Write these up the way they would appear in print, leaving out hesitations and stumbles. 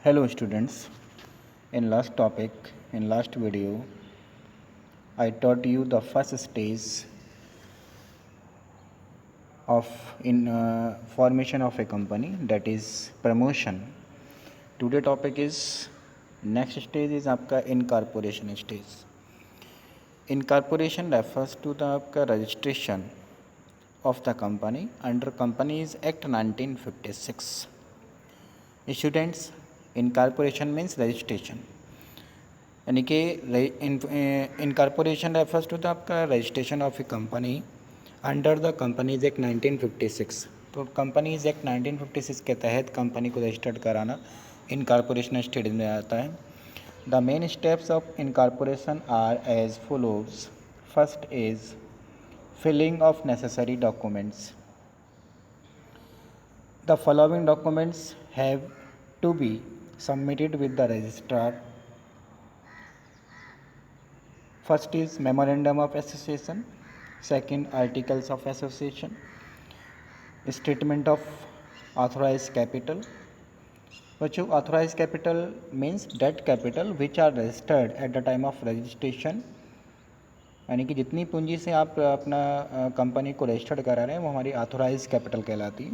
Hello students, in last video, I taught you the first stage of in formation of a company, that is promotion. Today topic is next stage is आपका incorporation stage. Incorporation refers to the आपका registration of the company under Companies Act 1956. Students, incorporation means registration. यानी कि incorporation refers to the आपका registration of a company under the companies act 1956. तो companies act 1956 के तहत company को registered कराना incorporation stage में आता है. The main steps of incorporation are as follows. First is filling of necessary documents. The following documents have to be submitted with the registrar. First is memorandum of association, second articles of association, statement of authorized capital. बच्चों authorized capital means that capital which are registered at the time of registration, यानी कि जितनी पूंजी से आप अपना company को registered करा रहे हैं वो हमारी ऑथोराइज कैपिटल कहलाती है.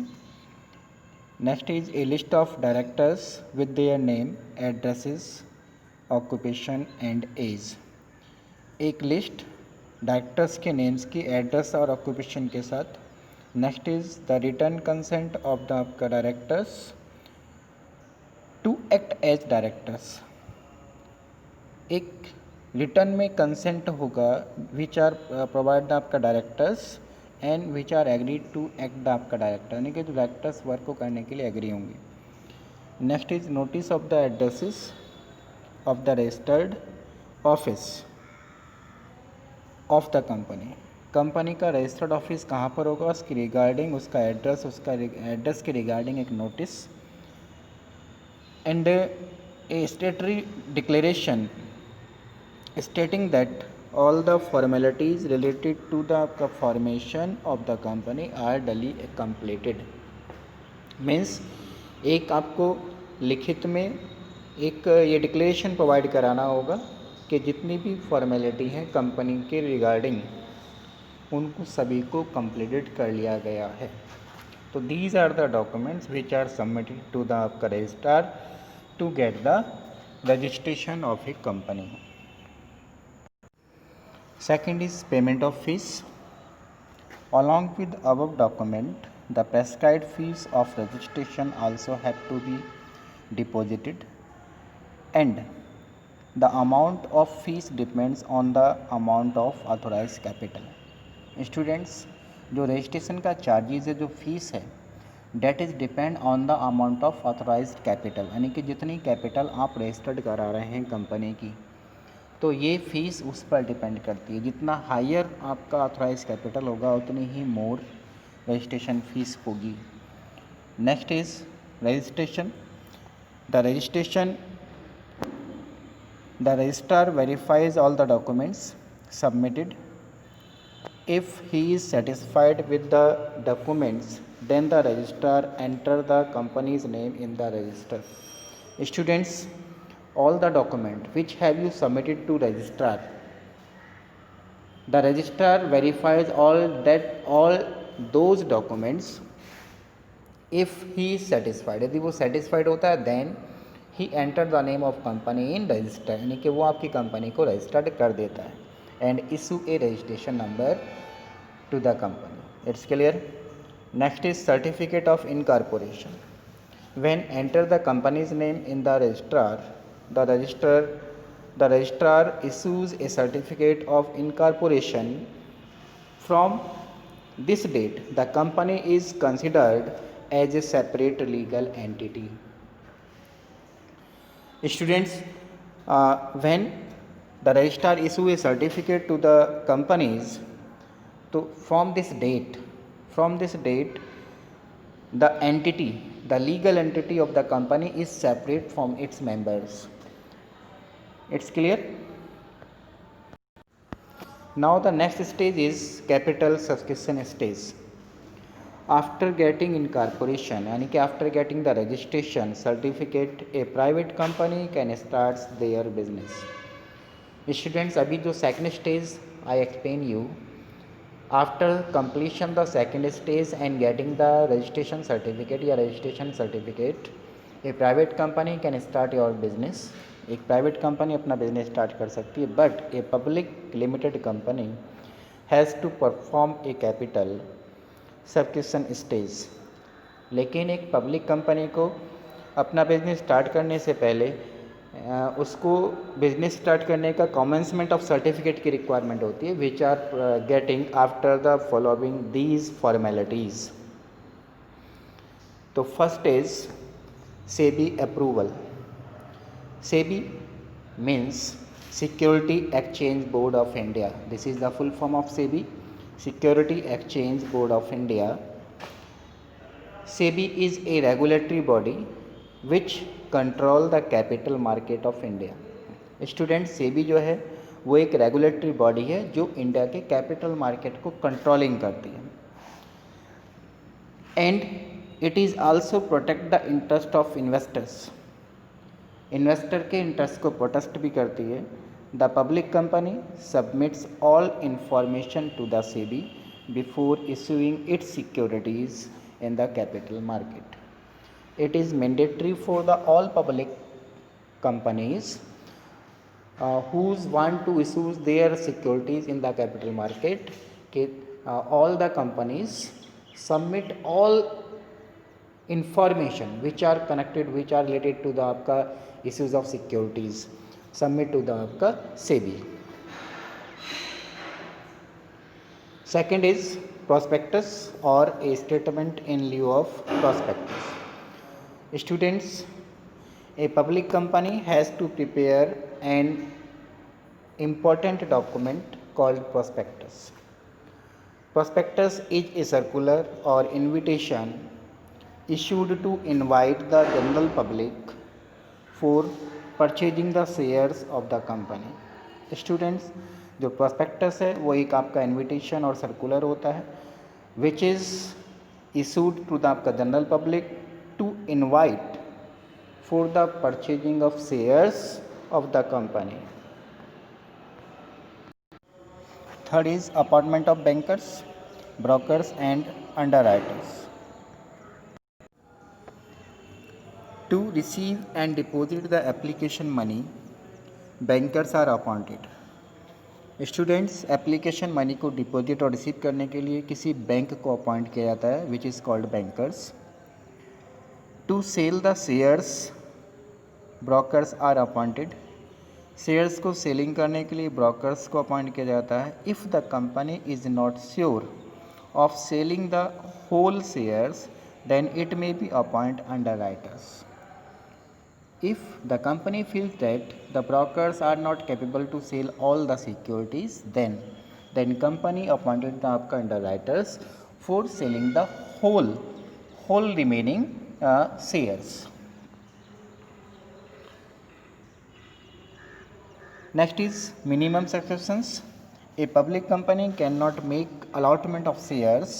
Next is a list of directors with their name, addresses, occupation and age. एक लिस्ट डायरेक्टर्स के नेम्स की, एड्रेस और ऑक्यूपेशन के साथ. Next is the return consent of the आपका directors to act as directors. एक रिटर्न में consent होगा विच आर प्रोवाइड द आपका directors and which are agreed to act the आपका डायरेक्टर, यानी कि जो डायरेक्टर्स वर्क को करने के लिए एग्री होंगे. Next is notice of the addresses of the registered office of the company. Company का रजिस्टर्ड ऑफिस कहाँ पर होगा उसकी रिगार्डिंग, उसका एड्रेस के रिगार्डिंग एक notice. And a statutory declaration stating that all the formalities related to the formation of the company are duly completed. Means एक आपको लिखित में एक ये डिक्लेरेशन प्रोवाइड कराना होगा कि जितनी भी फॉर्मेलिटी हैं कंपनी के रिगार्डिंग उनको सभी को कंप्लीटेड कर लिया गया है. तो these are the documents which are submitted to the आपका registrar to get the registration of a company. Second is payment of fees. Along with above document the prescribed fees of registration also have to be deposited and the amount of fees depends on the amount of authorized capital. Students, जो registration का charges है, जो fees है, that is depend on the amount of authorized capital, यानी कि जितनी capital आप registered करा रहे हैं कंपनी की, तो ये फ़ीस उस पर डिपेंड करती है. जितना हायर आपका ऑथोराइज्ड कैपिटल होगा उतनी ही मोर रजिस्ट्रेशन फीस होगी. Next is registration. The registrar verifies all the documents submitted. If he is satisfied with the documents, then the registrar enter the company's name in the register. Students, all the document which have you submitted to registrar, the registrar verifies all those documents. If he is satisfied, यदि वो satisfied होता है, then he enter the name of company in register, यानी कि वो आपकी company को registered कर देता है and issue a registration number to the company. It's clear. Next is certificate of incorporation. When enter the company's name in the registrar issues a certificate of incorporation. From this date the company is considered as a separate legal entity. Students, when the registrar issue a certificate to the companies, so from this date, the legal entity of the company is separate from its members. It's clear. Now the next stage is capital subscription stage. After getting incorporation यानी कि after getting the registration certificate A private company can start their business. Students, अभी जो second stage I explain you, after completion the second stage and getting the registration certificate या registration certificate, a private company can start your business। एक private company अपना business start कर सकती है, but a public limited company has to perform a capital subscription stage. लेकिन एक public company को अपना बिजनेस स्टार्ट करने से पहले उसको बिजनेस स्टार्ट करने का कमेंसमेंट ऑफ सर्टिफिकेट की रिक्वायरमेंट होती है, which are getting after the following these formalities. तो first is SEBI approval. SEBI means security exchange board of India. This is the full form of SEBI, security exchange board of India. SEBI is a regulatory body which control the capital market of India. Student, SEBI जो है वो एक regulatory body है जो India के capital market को controlling करती है, and it is also protect the interest of investors. Investor के इंटरेस्ट को प्रोटेक्ट भी करती है। The public company submits all information to the SEBI before issuing its securities in the capital market. It is mandatory for the all public companies whose want to issue their securities in the capital market कि all the companies submit all information which are connected, which are related to the आपका issues of securities submit to the आपका SEBI। Second is prospectus or a statement in lieu of prospectus। Students, a public company has to prepare an important document called prospectus। Prospectus is a circular or invitation issued to invite the general public for purchasing the shares of the company। Students, जो prospectus है वो एक आपका invitation और circular होता है which is issued to the आपका general public to invite for the purchasing of shares of the company. Third is appointment of bankers, brokers and underwriters. To receive and deposit the application money, bankers are appointed. Students, application money को deposit और receive करने के लिए किसी bank को appoint किया जाता है which is called bankers. To sell the shares, brokers are appointed. Shares को सेलिंग करने के लिए ब्रोकर्स को अपॉइंट किया जाता है। If the company is not sure of selling the whole shares then it may be appoint underwriters. If the company feels that the brokers are not capable to sell all the securities, then company appointed the आपका underwriters for selling the whole remaining shares। Next is minimum subscriptions। A public company cannot make allotment of shares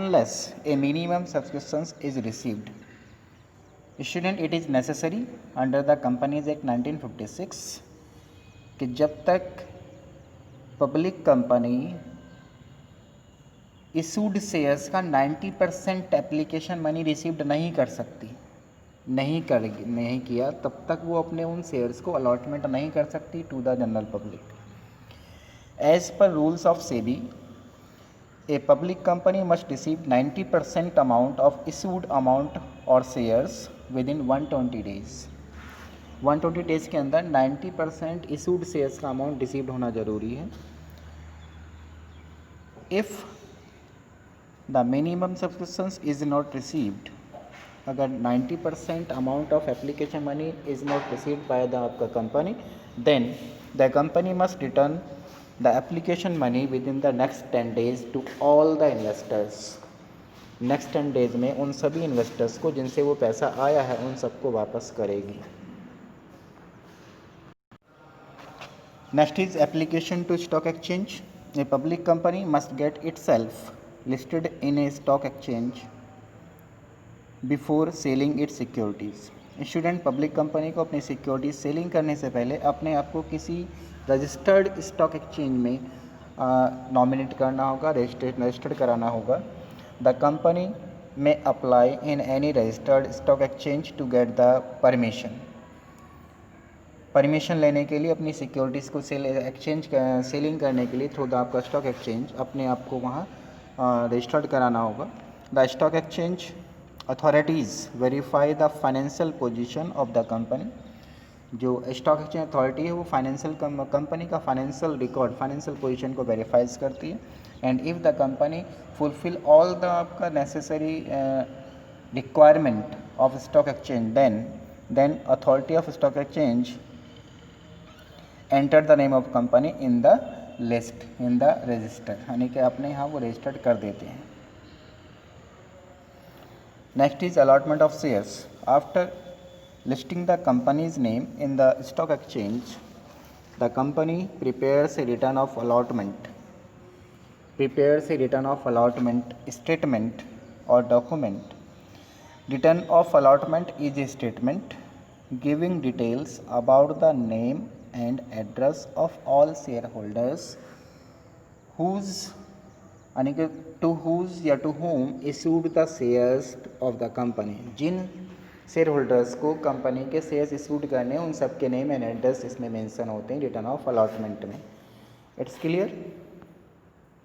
unless a minimum subscriptions is received। Student, it is necessary under the companies act 1956 कि जब तक public company issued shares का 90% application money received नहीं कर सकती, नहीं किया, तब तक वो अपने उन शेयर्स को अलॉटमेंट नहीं कर सकती to the general public. As per rules of SEBI, a public company must receive 90% amount of issued amount और shares within 120 days. 120 days के अंदर 90% इशूड शेयर्स का अमाउंट रिसीव्ड होना जरूरी है। If the minimum subscriptions is not received, अगर 90% amount of application money is not received by the आपका company, then the company must return the application money with in the next 10 days to all the investors. Next 10 days में उन सभी investors को जिनसे वो पैसा आया है उन सबको वापस करेगी। Next is application to stock exchange. A public company must get itself listed in a stock exchange before selling its securities. Student, public company को अपनी सिक्योरिटीज सेलिंग करने से पहले अपने आप को किसी रजिस्टर्ड स्टॉक एक्सचेंज में नॉमिनेट करना होगा, रजिस्टर्ड कराना होगा. द कंपनी में apply in any registered stock exchange to get the permission लेने के लिए अपनी सिक्योरिटीज़ को सेलिंग करने के लिए थ्रू द आपका स्टॉक एक्सचेंज अपने आप को वहाँ रजिस्टर्ड कराना होगा. The stock exchange authorities verify the financial position of the company. जो स्टॉक एक्सचेंज अथॉरिटी है वो फाइनेंशियल कंपनी का फाइनेंशियल रिकॉर्ड, फाइनेंशियल पोजीशन को वेरीफाइज करती है. And if the company fulfil all the आपका necessary requirement of stock exchange, then authority of stock exchange enter the name of company in the list, in the register, यानी कि अपने यहाँ वो registered कर देते हैं. Next is allotment of shares. After listing the company's name in the stock exchange, the company prepares a return of allotment statement or document. Return of allotment is a statement giving details about the name and address of all shareholders to whom issued the shares of the company. जिन shareholders को company के shares issued करने उन सब के name and address इसमें mention होते हैं रिटर्न ऑफ अलॉटमेंट में. It's clear.